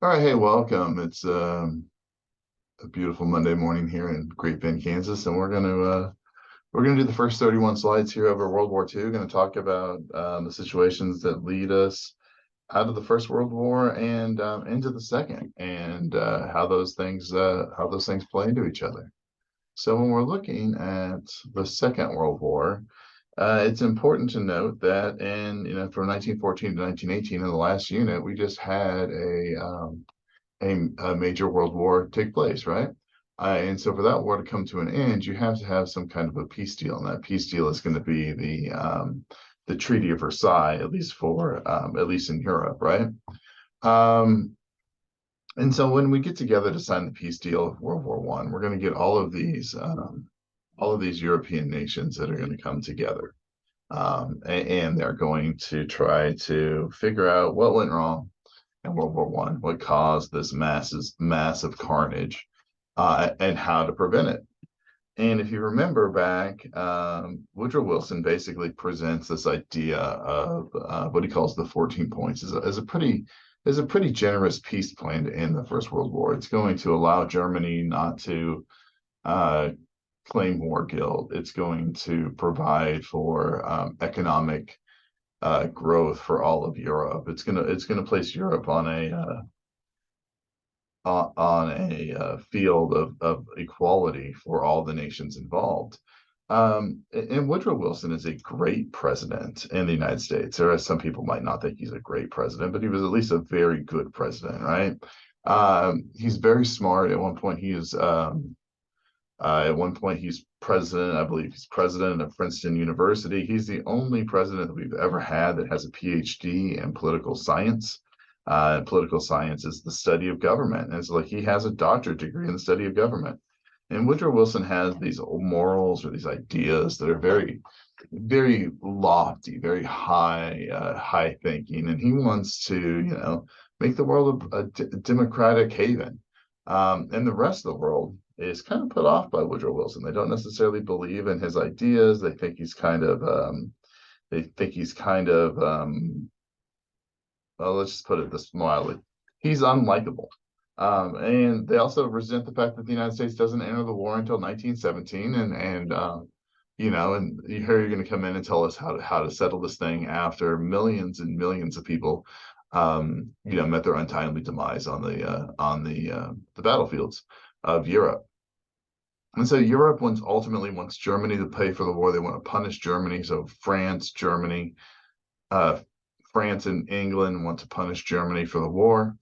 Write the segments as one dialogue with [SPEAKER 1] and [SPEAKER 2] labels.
[SPEAKER 1] All right, hey, welcome. It's a beautiful Monday morning here in Great Bend, Kansas, and we're gonna do the first 31 slides here over World War II. Going to talk about the situations that lead us out of the First World War and into the Second, and how those things play into each other. So when we're looking at the Second World War, it's important to note that from 1914 to 1918 in the last unit, we just had a major world war take place, right? And so for that war to come to an end, you have to have some kind of a peace deal, and that peace deal is going to be the Treaty of Versailles, at least in Europe, right? Um, and so when we get together to sign the peace deal of World War One, we're going to get all of these European nations that are going to come together, and they're going to try to figure out what went wrong in World War One, what caused this massive carnage, and how to prevent it. And if you remember back, Woodrow Wilson basically presents this idea of what he calls the 14 points as a pretty generous peace plan to end the First World War. It's going to allow Germany not to uh, claim war guilt. It's going to provide for economic growth for all of Europe. It's gonna place Europe on a field of equality for all the nations involved. And Woodrow Wilson is a great president in the United States. Or some people might not think he's a great president, but he was at least a very good president, right? He's very smart. At one point, he's president. I believe he's president of Princeton University. He's the only president that we've ever had that has a PhD in political science. And political science is the study of government. And it's like he has a doctorate degree in the study of government. And Woodrow Wilson has these morals or these ideas that are very, very lofty, very high thinking. And he wants to, make the world a democratic haven. And the rest of the world is kind of put off by Woodrow Wilson. They don't necessarily believe in his ideas. They think he's kind of, well, let's just put it this mildly, he's unlikable. And they also resent the fact that the United States doesn't enter the war until 1917, and you're going to come in and tell us how to settle this thing after millions and millions of people, met their untimely demise on the battlefields of Europe. And so Europe ultimately wants Germany to pay for the war. They want to punish Germany. So uh, France and England want to punish Germany for the war.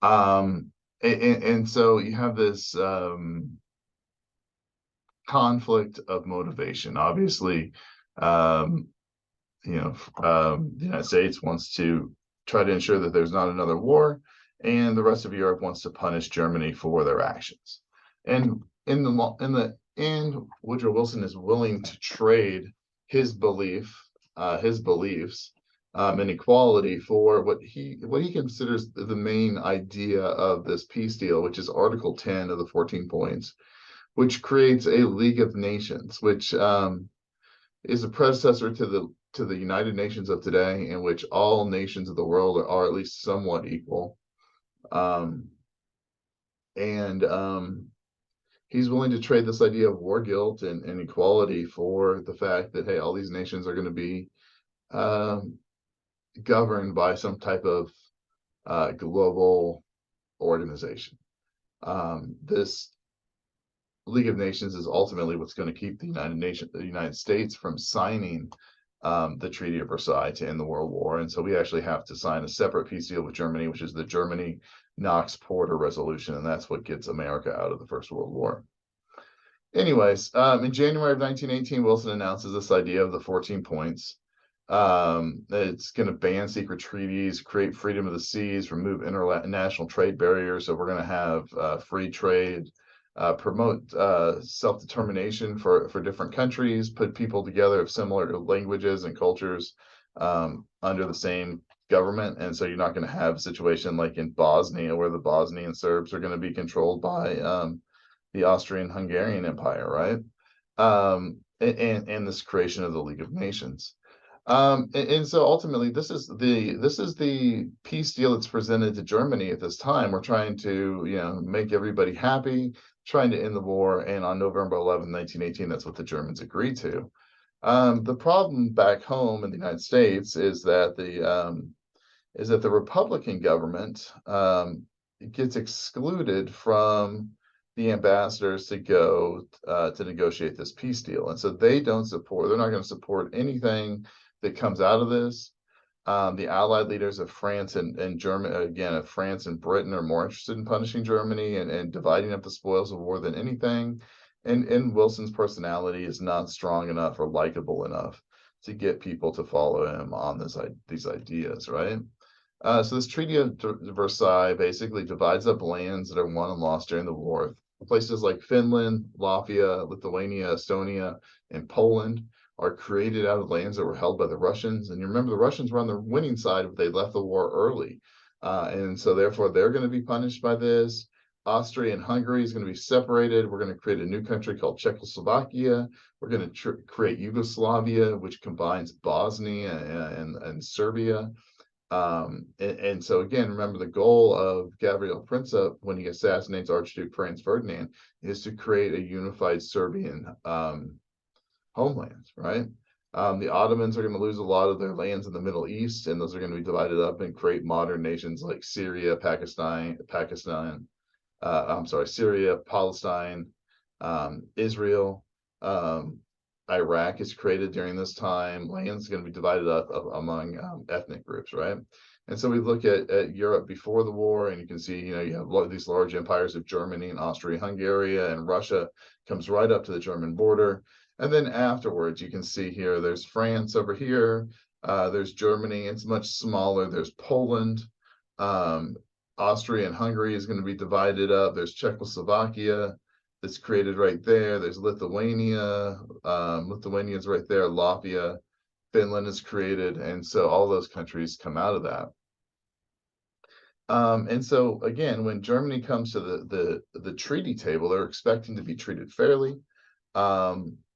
[SPEAKER 1] And so you have this conflict of motivation. Obviously, the United States wants to try to ensure that there's not another war, and the rest of Europe wants to punish Germany for their actions. And in the end, Woodrow Wilson is willing to trade his beliefs, and equality for what he considers the main idea of this peace deal, which is Article 10 of the 14 points, which creates a League of Nations, which is a predecessor to the United Nations of today, in which all nations of the world are at least somewhat equal. Um, and He's willing to trade this idea of war guilt and equality for the fact that, hey, all these nations are going to be um, governed by some type of global organization. This League of Nations is ultimately what's going to keep the United States from signing the Treaty of Versailles to end the World War. And so we actually have to sign a separate peace deal with Germany, which is the Germany Knox-Porter Resolution, and that's what gets America out of the First World War. Anyways, in January of 1918, Wilson announces this idea of the 14 points. It's going to ban secret treaties, create freedom of the seas, remove international trade barriers. So we're going to have free trade, promote self-determination for different countries, put people together of similar languages and cultures under the same government. And so you're not going to have a situation like in Bosnia, where the Bosnian Serbs are going to be controlled by the Austrian-Hungarian Empire, right? And this creation of the League of Nations. And so ultimately, this is the peace deal that's presented to Germany at this time. We're trying to, make everybody happy, trying to end the war. And on November 11th, 1918, that's what the Germans agreed to. The problem back home in the United States is that the Republican government gets excluded from the ambassadors to go to negotiate this peace deal, and so they're not going to support anything that comes out of this. The Allied leaders of France and Germany, again, of France and Britain, are more interested in punishing Germany and dividing up the spoils of war than anything. And Wilson's personality is not strong enough or likable enough to get people to follow him on these ideas, right? So this Treaty of Versailles basically divides up lands that are won and lost during the war. Places like Finland, Latvia, Lithuania, Estonia, and Poland are created out of lands that were held by the Russians. And you remember the Russians were on the winning side, but they left the war early. And so therefore they're going to be punished by this. Austria and Hungary is going to be separated. We're going to create a new country called Czechoslovakia. We're going to create Yugoslavia, which combines Bosnia and Serbia. And so again, remember the goal of Gavril Princip when he assassinates Archduke Franz Ferdinand is to create a unified Serbian homeland, right? The Ottomans are going to lose a lot of their lands in the Middle East, and those are going to be divided up and create modern nations like Syria, Syria, Palestine, Israel. Iraq is created during this time. Land's going to be divided up among ethnic groups, right? And so we look at Europe before the war, and you can see, you have these large empires of Germany and Austria-Hungary, and Russia comes right up to the German border. And then afterwards, you can see here, there's France over here. There's Germany. It's much smaller. There's Poland. Austria and Hungary is going to be divided up. There's Czechoslovakia that's created right there. There's Lithuania. Lithuania is right there. Latvia, Finland is created, and so all those countries come out of that. And so again, when Germany comes to the treaty table, they're expecting to be treated fairly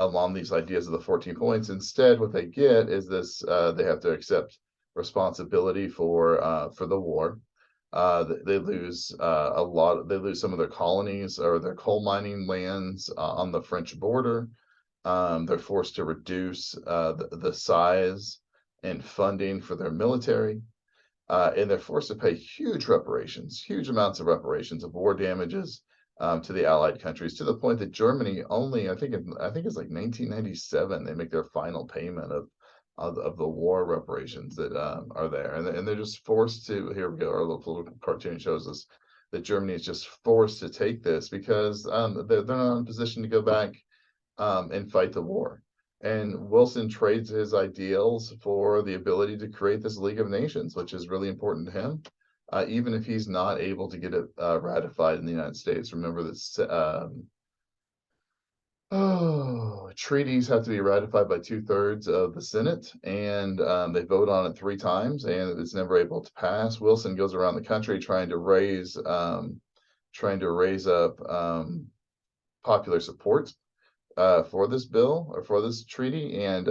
[SPEAKER 1] along these ideas of the 14 points. Instead, what they get is this: they have to accept responsibility for the war. They lose they lose some of their colonies or their coal mining lands on the French border. They're forced to reduce the size and funding for their military. And they're forced to pay huge amounts of reparations of war damages to the Allied countries, to the point that Germany only, I think it's like 1997, they make their final payment of the war reparations that are there, and they're just forced to. Here we go. Our little cartoon shows us that Germany is just forced to take this because they're not in a position to go back and fight the war. And Wilson trades his ideals for the ability to create this League of Nations, which is really important to him, even if he's not able to get it ratified in the United States. Remember that treaties have to be ratified by 2/3 of the Senate, and they vote on it 3 times, and it's never able to pass. Wilson goes around the country trying to raise up popular support for this bill or for this treaty, and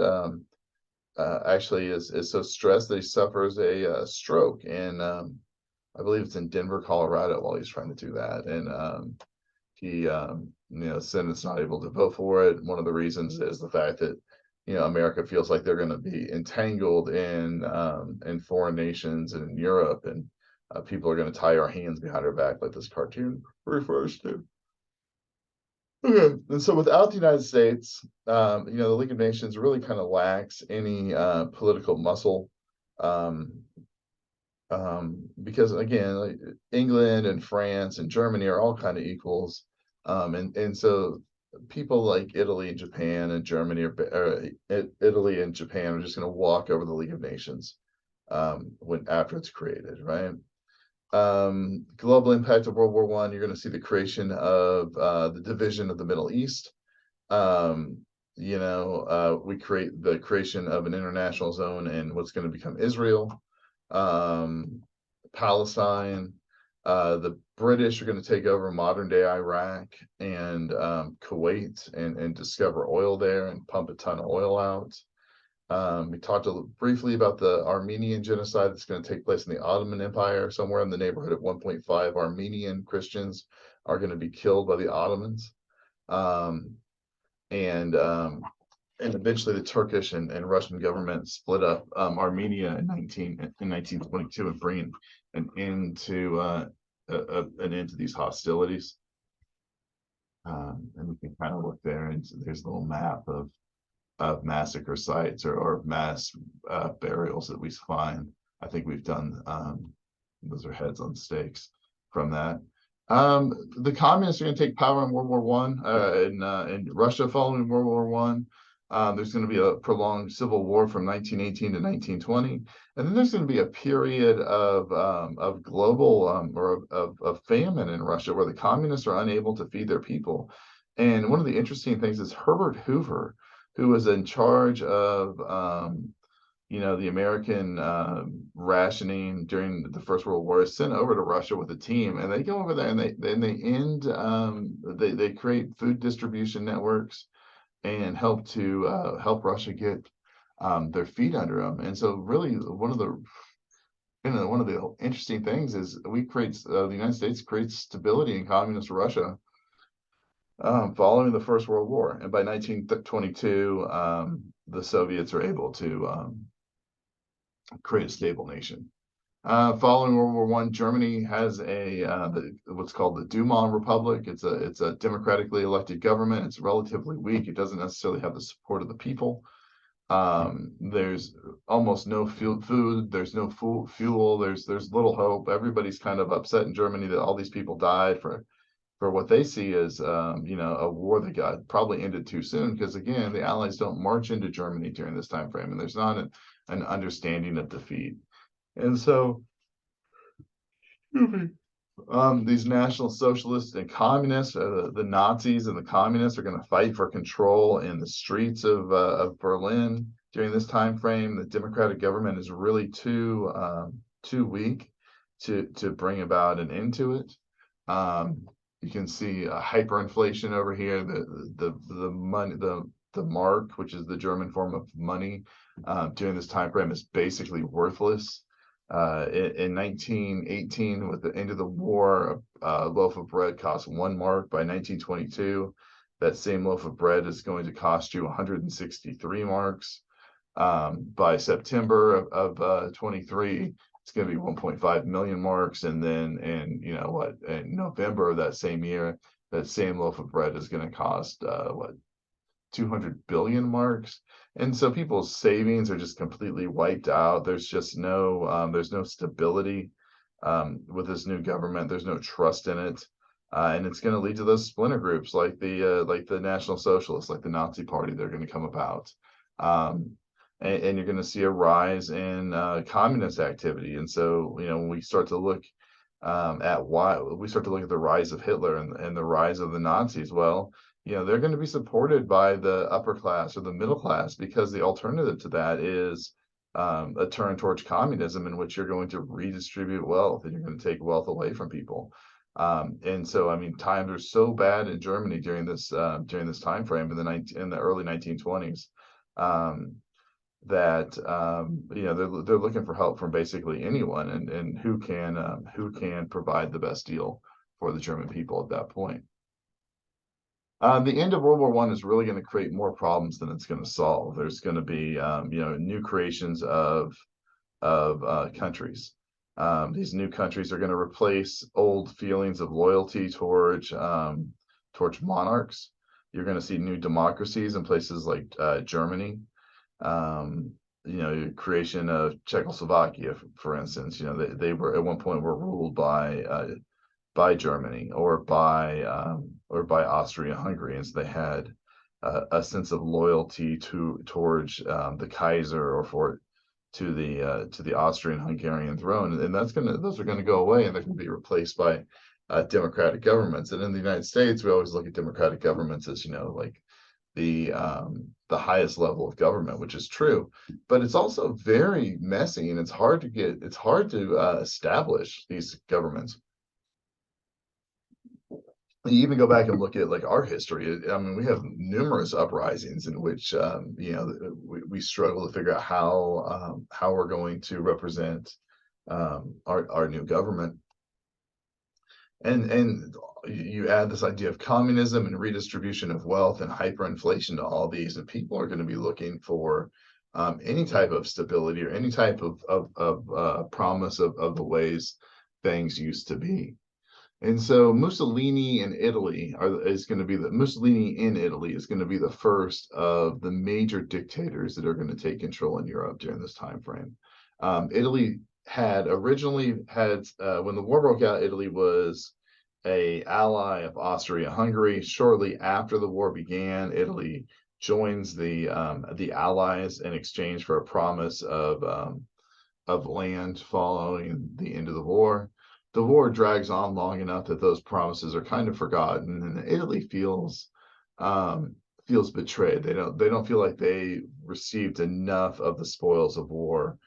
[SPEAKER 1] actually is so stressed that he suffers a stroke, and I believe it's in Denver, Colorado, while he's trying to do that, and he Senate's not able to vote for it. One of the reasons is the fact that America feels like they're going to be entangled in foreign nations and in Europe, and people are going to tie our hands behind our back, like this cartoon refers to. Okay, and so without the United States, the League of Nations really kind of lacks any political muscle, because again, like England and France and Germany are all kind of equals, and so people like Italy and Japan and Germany or Italy and Japan are just going to walk over the League of Nations after it's created, right? Global impact of World War I, you're going to see the creation of the division of the Middle East. We create the creation of an international zone in what's going to become Israel, Palestine. The British are going to take over modern day Iraq and Kuwait and discover oil there and pump a ton of oil out. We talked briefly about the Armenian genocide that's going to take place in the Ottoman Empire. Somewhere in the neighborhood of 1.5 Armenian Christians are going to be killed by the Ottomans. Um, and eventually the Turkish and Russian government split up Armenia in 1922 and bringing an end to an end to these hostilities. And we can kind of look there, and there's a little map of massacre sites or mass burials that we find. I think we've done those are heads on stakes from that. The communists are going to take power in World War One in Russia following World War One. There's going to be a prolonged civil war from 1918 to 1920, and then there's going to be a period of global or of famine in Russia where the communists are unable to feed their people. And one of the interesting things is Herbert Hoover, who was in charge of the American rationing during the First World War, is sent over to Russia with a team, and they go over there and they create food distribution networks and help Russia get their feet under them. And so, really, one of the interesting things is the United States creates stability in communist Russia following the First World War, and by 1922, the Soviets are able to create a stable nation. Following World War I, Germany has what's called the Duma Republic. It's a democratically elected government. It's relatively weak. It doesn't necessarily have the support of the people. There's almost no food. There's no fuel. There's little hope. Everybody's kind of upset in Germany that all these people died for what they see as a war that got probably ended too soon, because again, the Allies don't march into Germany during this time frame, and there's not an understanding of defeat. And so these National Socialists and Communists, the Nazis and the Communists, are going to fight for control in the streets of Berlin during this time frame. The democratic government is really too weak to bring about an end to it. You can see hyperinflation over here. The money, the mark, which is the German form of money, during this time frame is basically worthless. In 1918, with the end of the war, a loaf of bread cost 1 mark. By 1922, that same loaf of bread is going to cost you 163 marks. By September of 23, it's going to be 1.5 million marks, and then in November of that same year, that same loaf of bread is going to cost 200 billion marks. And so people's savings are just completely wiped out. There's just there's no stability with this new government. There's no trust in it, and it's going to lead to those splinter groups like the National Socialists, like the Nazi Party. They're going to come about. And you're going to see a rise in communist activity. And so, when we start to look at the rise of Hitler and the rise of the Nazis, well, they're going to be supported by the upper class or the middle class, because the alternative to that is a turn towards communism, in which you're going to redistribute wealth and you're going to take wealth away from people. And so, I mean, times are so bad in Germany during this time frame in the early 1920s. That they're looking for help from basically anyone, and who can provide the best deal for the German people at that point. The end of World War I is really going to create more problems than it's going to solve. There's going to be new creations of countries. These new countries are going to replace old feelings of loyalty towards monarchs. You're going to see new democracies in places like Germany. Creation of Czechoslovakia, for instance. They were at one point were ruled by Germany or by Austria-Hungary, and so they had a sense of loyalty towards the Kaiser or to the Austrian-Hungarian throne, and those are gonna go away, and they're going to be replaced by democratic governments. And in the United States, we always look at democratic governments as like the highest level of government, which is true, but it's also very messy, and it's hard to establish these governments. You even go back and look at like our history. I mean, we have numerous uprisings in which we struggle to figure out how we're going to represent our new government. And you add this idea of communism and redistribution of wealth and hyperinflation to all these, and people are going to be looking for any type of stability or any type of promise of the ways things used to be. And so Mussolini in Italy is going to be Mussolini in Italy is going to be the first of the major dictators that are going to take control in Europe during this time frame. Italy had originally had when the war broke out, Italy was a ally of Austria-Hungary. Shortly after the war began, Italy joins the Allies in exchange for a promise of land following the end of the war. The war drags on long enough that those promises are kind of forgotten, and Italy feels betrayed. They don't feel like they received enough of the spoils of war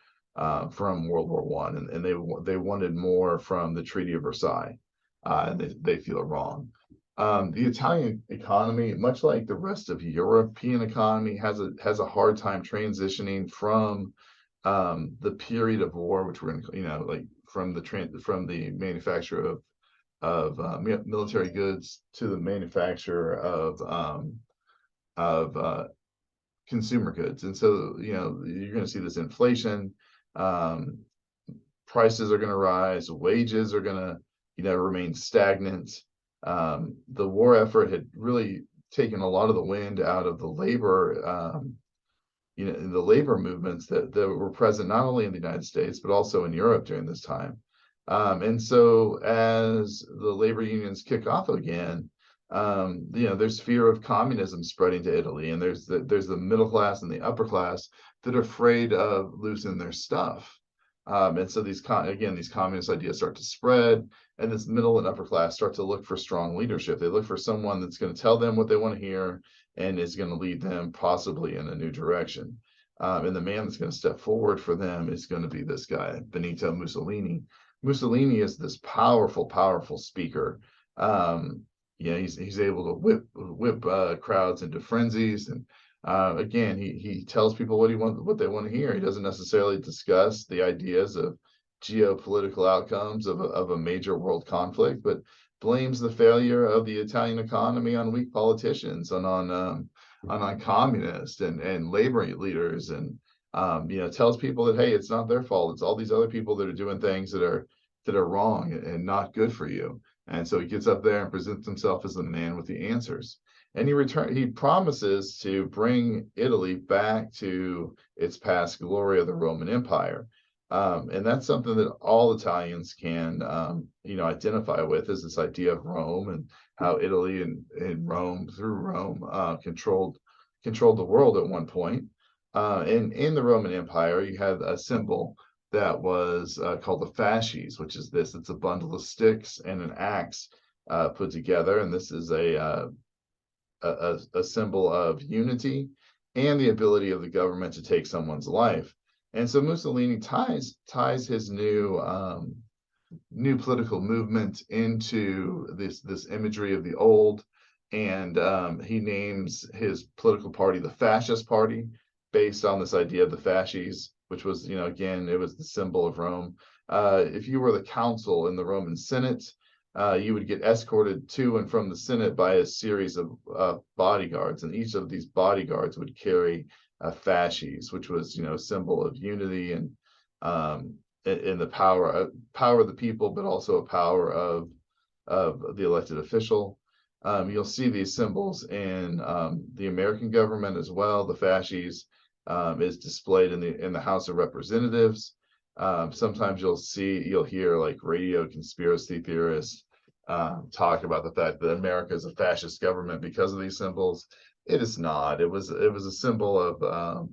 [SPEAKER 1] from World War One, and they wanted more from the Treaty of Versailles, and they feel wrong. The Italian economy, much like the rest of European economy, has a hard time transitioning from the period of war, which we're in, like from the manufacture of military goods to the manufacture of consumer goods. And so, you're going to see this inflation. Prices are going to rise. Wages are going to, remain stagnant. The war effort had really taken a lot of the wind out of the labor the labor movements that were present not only in the United States, but also in Europe during this time. And so as the labor unions kick off again, there's fear of communism spreading to Italy, and there's the middle class and the upper class that are afraid of losing their stuff. And so these communist ideas start to spread, and this middle and upper class start to look for strong leadership. They look for someone that's going to tell them what they want to hear and is going to lead them possibly in a new direction. And the man that's going to step forward for them is going to be this guy, Benito Mussolini. Mussolini is this powerful, powerful speaker. He's able to whip crowds into frenzies, and again, he tells people what they want to hear. He doesn't necessarily discuss the ideas of geopolitical outcomes of a major world conflict, but blames the failure of the Italian economy on weak politicians and on communists and labor leaders, and tells people that, hey, it's not their fault. It's all these other people that are doing things that are wrong and not good for you. And so he gets up there and presents himself as the man with the answers. And he promises to bring Italy back to its past glory of the Roman Empire. And that's something that all Italians can, identify with, is this idea of Rome and how Italy and Rome, through Rome, controlled the world at one point. And in the Roman Empire, you had a symbol that was called the fasces, which is this. It's a bundle of sticks and an axe put together, and this is a symbol of unity and the ability of the government to take someone's life. And so Mussolini ties his new political movement into this imagery of the old, and he names his political party the Fascist Party, based on this idea of the fasces, which was, again, it was the symbol of Rome. If you were the consul in the Roman Senate, you would get escorted to and from the Senate by a series of bodyguards, and each of these bodyguards would carry fasces, which was, a symbol of unity and the power of the people, but also a power of the elected official. You'll see these symbols in the American government as well. The fasces is displayed in the House of Representatives. Sometimes you'll hear like radio conspiracy theorists talk about the fact that America is a fascist government because of these symbols. It is not. It was a symbol of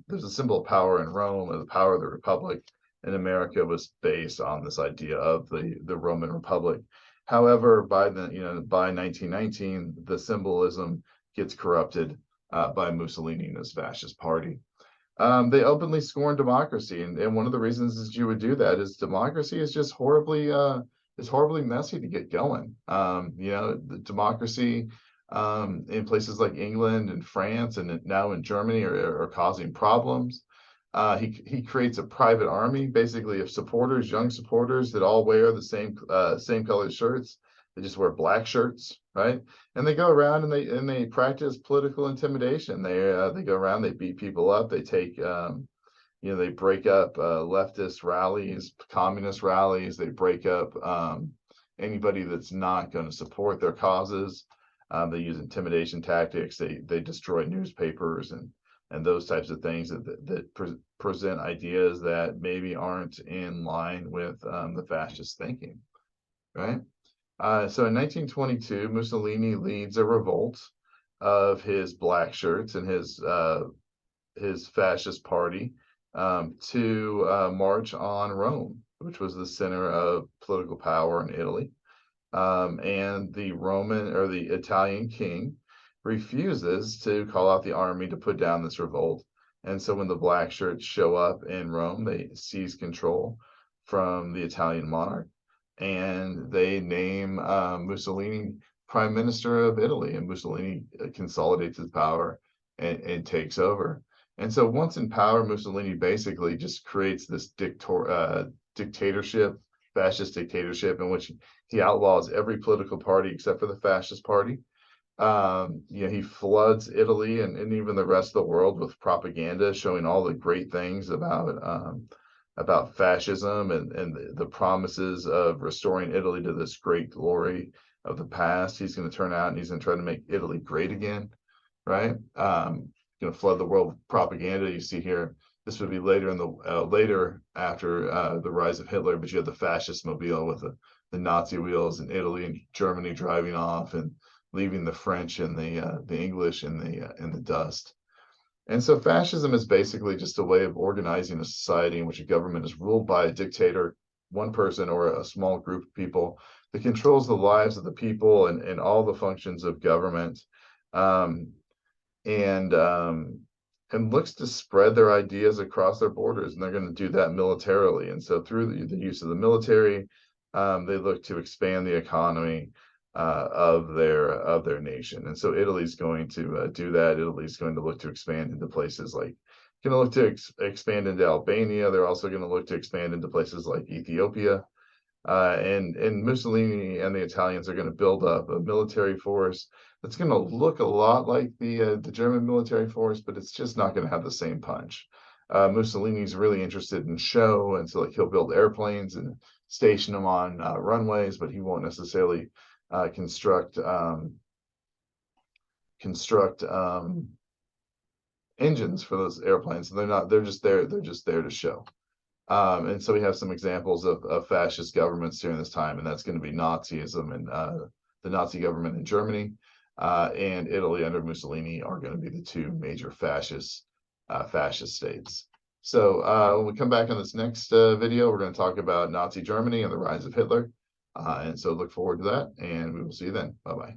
[SPEAKER 1] there's a symbol of power in Rome and the power of the Republic, and America was based on this idea of the Roman Republic. However, by 1919, the symbolism gets corrupted by Mussolini and his fascist party. They openly scorn democracy, and one of the reasons that you would do that is democracy is just horribly is horribly messy to get going. You know, the democracy in places like England and France and now in Germany are causing problems. He creates a private army, basically, of supporters, young supporters that all wear the same colored shirts. They just wear black shirts, right? And they go around and they practice political intimidation. They go around, they beat people up, they take you know, they break up leftist rallies, communist rallies. They break up anybody that's not going to support their causes. They use intimidation tactics. They destroy newspapers and those types of things that present ideas that maybe aren't in line with the fascist thinking, right? So in 1922, Mussolini leads a revolt of his black shirts and his fascist party to march on Rome, which was the center of political power in Italy. And the Roman or the Italian king refuses to call out the army to put down this revolt. And so when the black shirts show up in Rome, they seize control from the Italian monarch and they name Mussolini prime minister of Italy. And Mussolini consolidates his power and takes over. And so once in power, Mussolini basically just creates this dictatorship, fascist dictatorship, in which he outlaws every political party except for the fascist party. You know, he floods Italy and even the rest of the world with propaganda showing all the great things about fascism and the promises of restoring Italy to this great glory of the past. He's going to turn out and he's going to try to make Italy great again, right? Going to flood the world with propaganda. You see here, this would be later in the later after the rise of Hitler, but you have the fascist mobile with the Nazi wheels in Italy and Germany driving off and leaving the French and the English in the dust. And so fascism is basically just a way of organizing a society in which a government is ruled by a dictator, one person or a small group of people that controls the lives of the people and all the functions of government. And looks to spread their ideas across their borders, and they're going to do that militarily. And so through the use of the military, they look to expand the economy of their nation. And so Italy's going to do that. Italy's going to look to expand into places like going to look to expand into Albania. They're also going to look to expand into places like Ethiopia. And Mussolini and the Italians are going to build up a military force that's going to look a lot like the German military force, but it's just not going to have the same punch. Mussolini's really interested in show, and so like he'll build airplanes and station them on runways, but he won't necessarily construct engines for those airplanes. So they're just there to show. And so we have some examples of fascist governments during this time, and that's going to be Nazism and the Nazi government in Germany and Italy under Mussolini are going to be the two major fascist states. So when we come back on this next video, we're going to talk about Nazi Germany and the rise of Hitler. And so look forward to that, and we will see you then. Bye-bye.